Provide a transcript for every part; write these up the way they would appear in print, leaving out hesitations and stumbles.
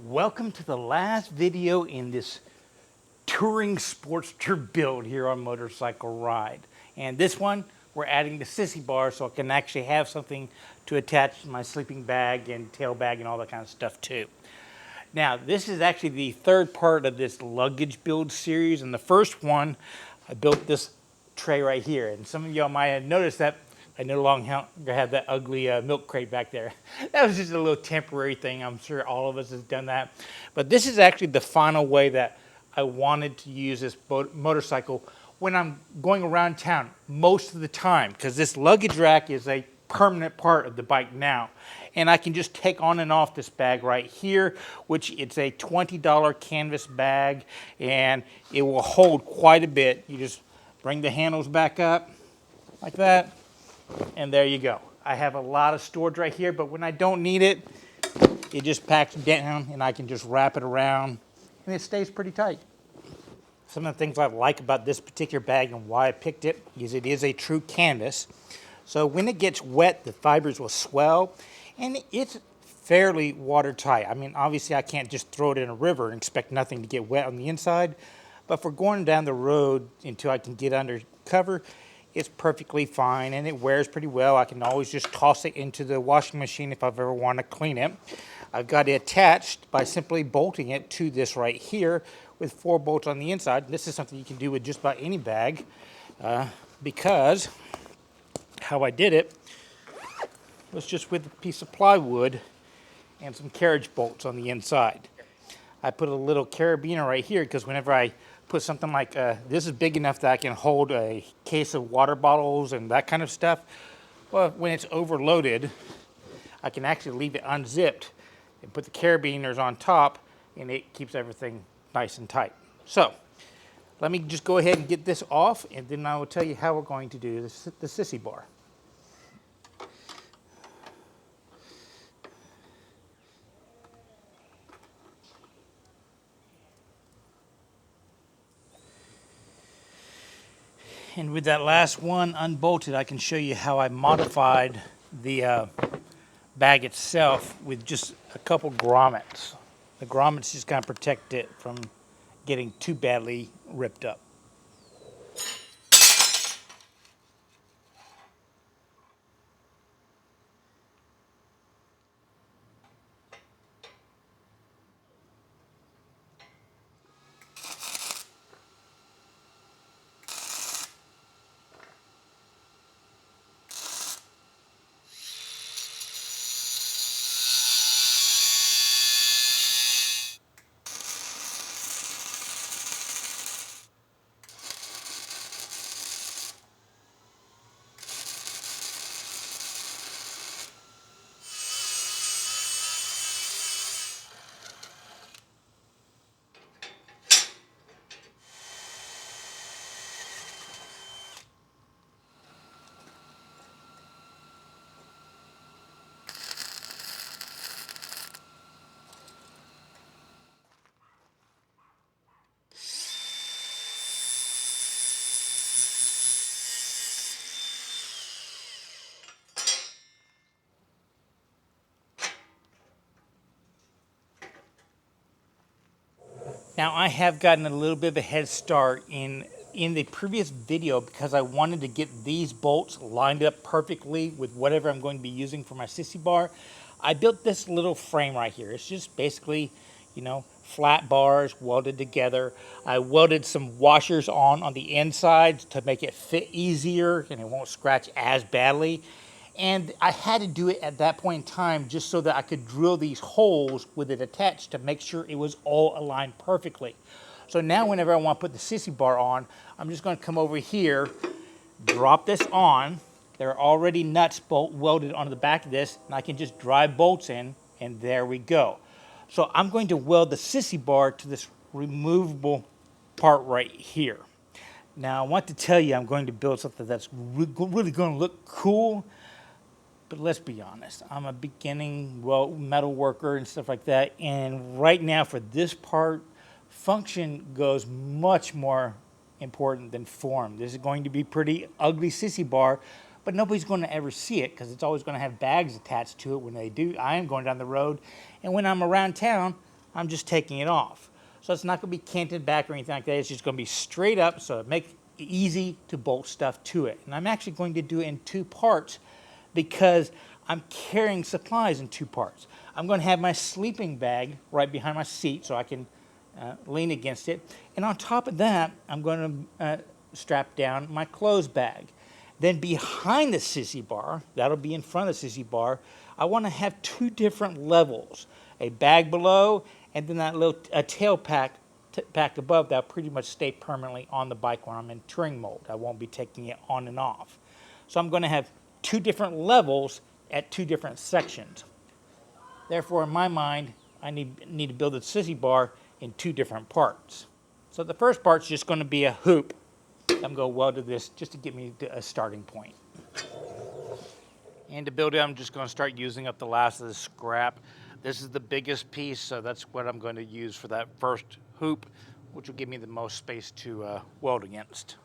Welcome to the last video in this touring Sportster build here on Motorcycle Ride. And this one, we're adding the Sissy bar so I can actually have something to attach to my sleeping bag and tail bag and all that kind of stuff too. Now, this is actually the third part of this luggage build series. And the first one, I built this tray right here. And some of y'all might have noticed that I no longer have that ugly milk crate back there. That was just a little temporary thing. I'm sure all of us has done that. But this is actually the final way that I wanted to use this motorcycle when I'm going around town most of the time, because this luggage rack is a permanent part of the bike now. And I can just take on and off this bag right here, which it's a $20 canvas bag, and it will hold quite a bit. You just bring the handles back up like that. And there you go. I have a lot of storage right here, but when I don't need it, it just packs down and I can just wrap it around and it stays pretty tight. Some of the things I like about this particular bag and why I picked it is it is a true canvas. So when it gets wet, the fibers will swell and it's fairly watertight. I mean, obviously I can't just throw it in a river and expect nothing to get wet on the inside, but for going down the road until I can get under cover, it's perfectly fine and it wears pretty well. I can always just toss it into the washing machine if I've ever want to clean it. I've got it attached by simply bolting it to this right here with 4 bolts on the inside. This is something you can do with just about any bag because how I did it was just with a piece of plywood and some carriage bolts on the inside. I put a little carabiner right here because whenever I put something like this is big enough that I can hold a case of water bottles and that kind of stuff. Well, when it's overloaded, I can actually leave it unzipped and put the carabiners on top and it keeps everything nice and tight. So let me just go ahead and get this off and then I will tell you how we're going to do the Sissy bar. And with that last one unbolted, I can show you how I modified the bag itself with just a couple grommets. The grommets just kind of protect it from getting too badly ripped up. Now I have gotten a little bit of a head start in the previous video because I wanted to get these bolts lined up perfectly with whatever I'm going to be using for my Sissy bar. I built this little frame right here. It's just basically, you know, flat bars welded together. I welded some washers on the inside to make it fit easier and it won't scratch as badly. And I had to do it at that point in time just so that I could drill these holes with it attached to make sure it was all aligned perfectly. So now whenever I want to put the Sissy bar on, I'm just going to come over here, drop this on. There are already nuts welded onto the back of this, and I can just drive bolts in, and there we go. So I'm going to weld the Sissy bar to this removable part right here. Now I want to tell you I'm going to build something that's really going to look cool. But let's be honest, I'm a beginning metal worker and stuff like that. And right now for this part, function goes much more important than form. This is going to be pretty ugly Sissy bar, but nobody's going to ever see it because it's always going to have bags attached to it when they do. I am going down the road. And when I'm around town, I'm just taking it off. So it's not going to be canted back or anything like that. It's just going to be straight up so it makes it easy to bolt stuff to it. And I'm actually going to do it in 2 parts because I'm carrying supplies in 2 parts. I'm going to have my sleeping bag right behind my seat so I can lean against it. And on top of that, I'm going to strap down my clothes bag. Then behind the Sissy bar, that'll be in front of the Sissy bar, I want to have 2 different levels. A bag below, and then that little tail pack above that'll pretty much stay permanently on the bike when I'm in touring mode. I won't be taking it on and off. So I'm going to have 2 different levels at 2 different sections. Therefore, in my mind, I need to build the Sissy bar in 2 different parts. So the first part's just going to be a hoop. I'm going to weld to this just to get me to a starting point. And to build it, I'm just going to start using up the last of the scrap. This is the biggest piece, so that's what I'm going to use for that first hoop, which will give me the most space to weld against.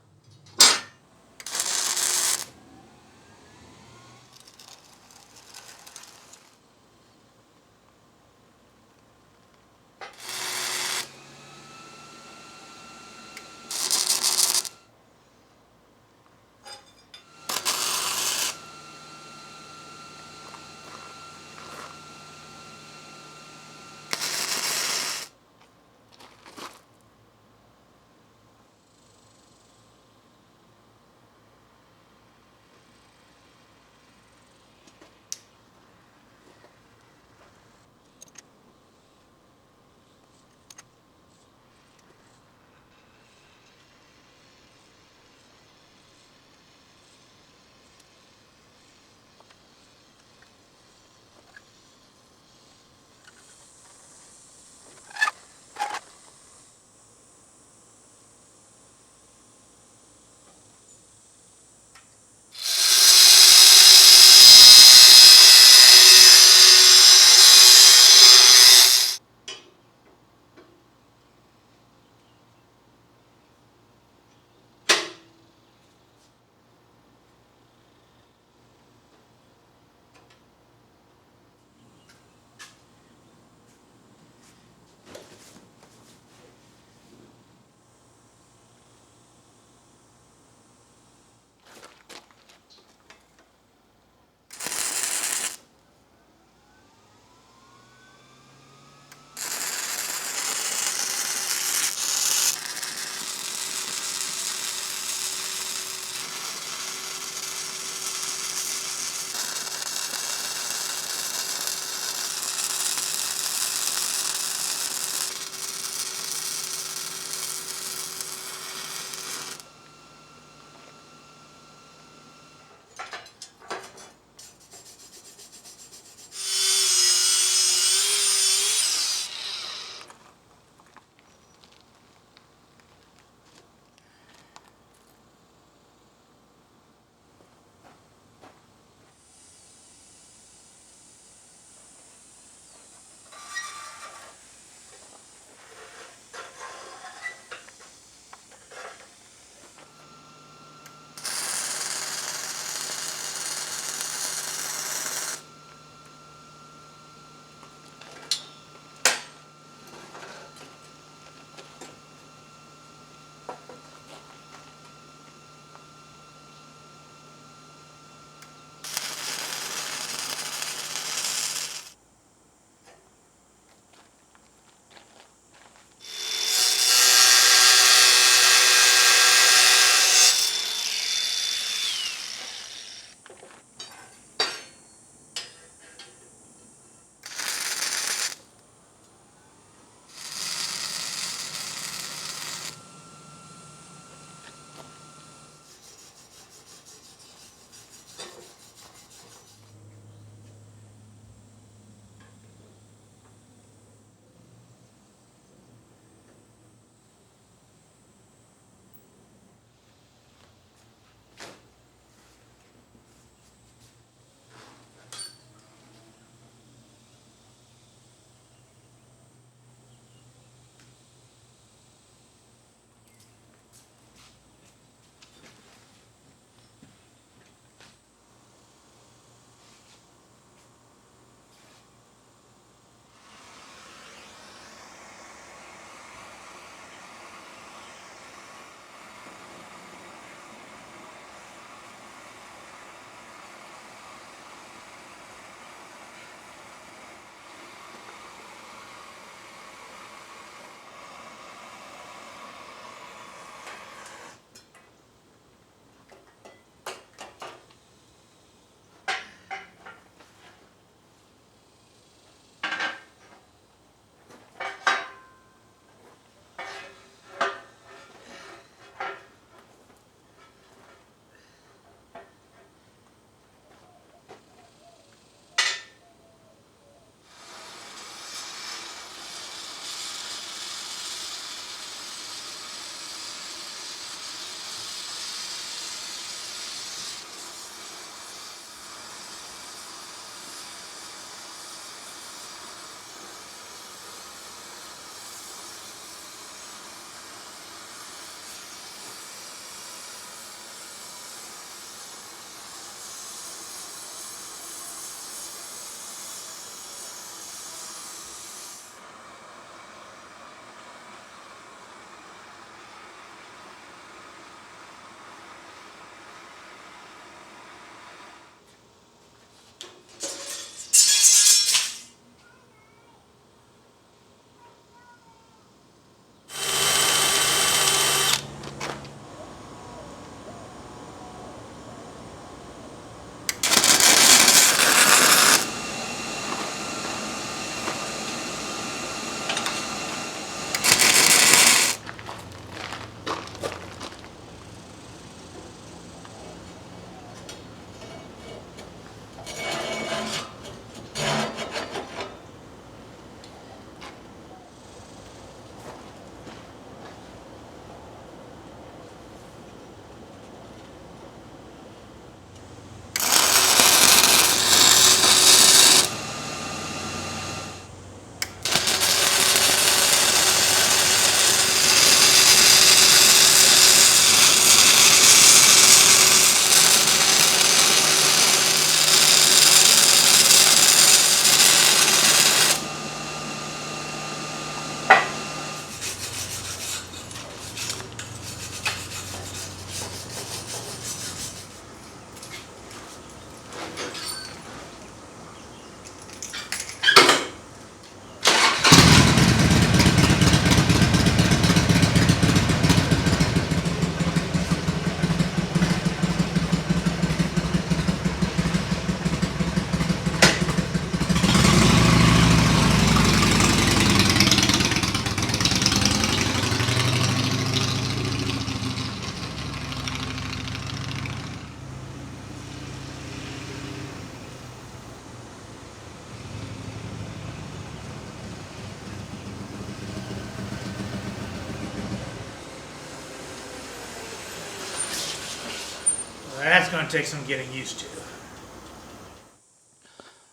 going to take some getting used to.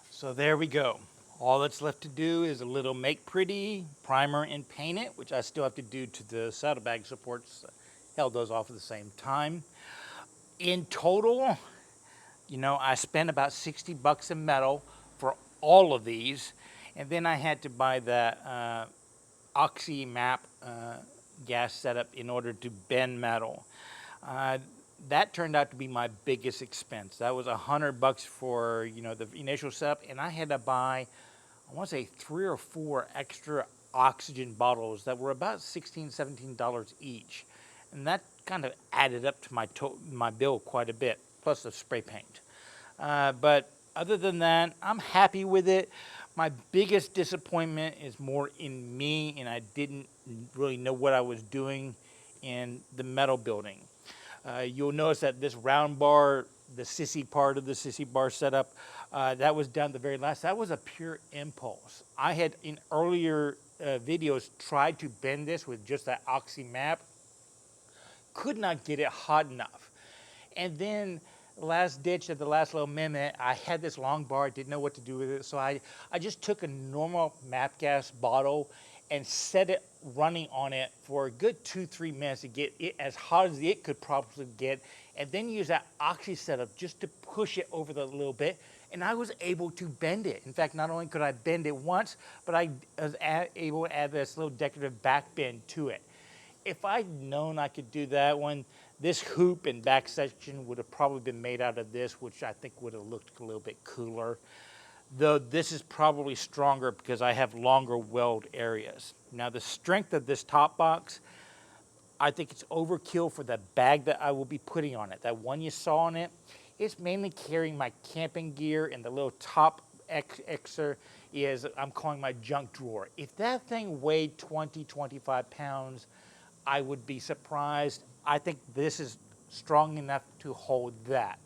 So there we go. All that's left to do is a little make pretty, primer, and paint it, which I still have to do to the saddlebag supports. Held those off at the same time. In total, you know, I spent about 60 bucks in metal for all of these, and then I had to buy that OxyMap gas setup in order to bend metal. That turned out to be my biggest expense. That was 100 bucks for, you know, the initial setup, and I had to buy, I want to say 3 or 4 extra oxygen bottles that were about $16, $17 each, and that kind of added up to my bill quite a bit, plus the spray paint. But other than that, I'm happy with it. My biggest disappointment is more in me, and I didn't really know what I was doing in the metal building. You'll notice that this round bar, the Sissy part of the Sissy bar setup, that was done the very last. That was a pure impulse. I had in earlier videos tried to bend this with just that OxyMap. Could not get it hot enough. And then last ditch at the last little minute, I had this long bar, didn't know what to do with it, so I just took a normal map gas bottle and set it running on it for a good 2-3 minutes to get it as hot as it could probably get, and then use that oxy setup just to push it over the little bit, and I was able to bend it. In fact, not only could I bend it once, but I was able to add this little decorative back bend to it. If I'd known I could do that one, this hoop and back section would have probably been made out of this, which I think would have looked a little bit cooler. Though this is probably stronger because I have longer weld areas. Now the strength of this top box, I think it's overkill for the bag that I will be putting on it. That one you saw on it, it's mainly carrying my camping gear, and the little top Xer is, I'm calling my junk drawer. If that thing weighed 20, 25 pounds, I would be surprised. I think this is strong enough to hold that.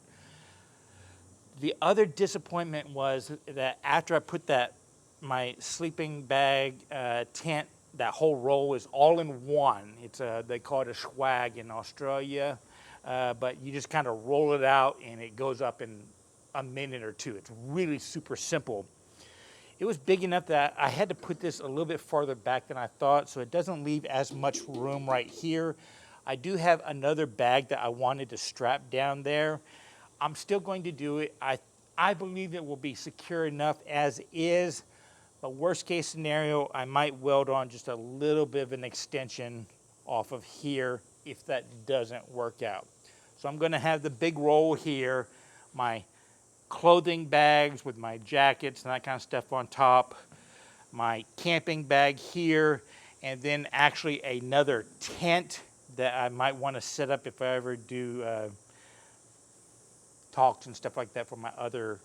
The other disappointment was that after I put my sleeping bag tent, that whole roll is all in one. It's they call it a swag in Australia, but you just kind of roll it out and it goes up in a minute or two. It's really super simple. It was big enough that I had to put this a little bit farther back than I thought, so it doesn't leave as much room right here. I do have another bag that I wanted to strap down there. I'm still going to do it. I believe it will be secure enough as is, but worst case scenario, I might weld on just a little bit of an extension off of here if that doesn't work out. So I'm going to have the big roll here, my clothing bags with my jackets and that kind of stuff on top, my camping bag here, and then actually another tent that I might want to set up if I ever do talks and stuff like that for my other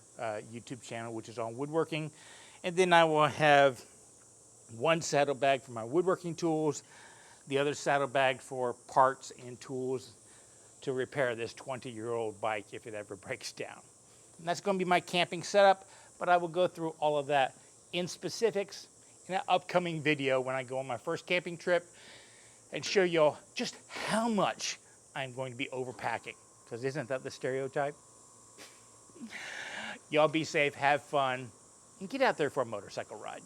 YouTube channel, which is on woodworking. And then I will have one saddlebag for my woodworking tools, the other saddlebag for parts and tools to repair this 20-year-old bike if it ever breaks down. And that's going to be my camping setup, but I will go through all of that in specifics in an upcoming video when I go on my first camping trip and show y'all just how much I'm going to be overpacking, because isn't that the stereotype? Y'all be safe, have fun, and get out there for a motorcycle ride.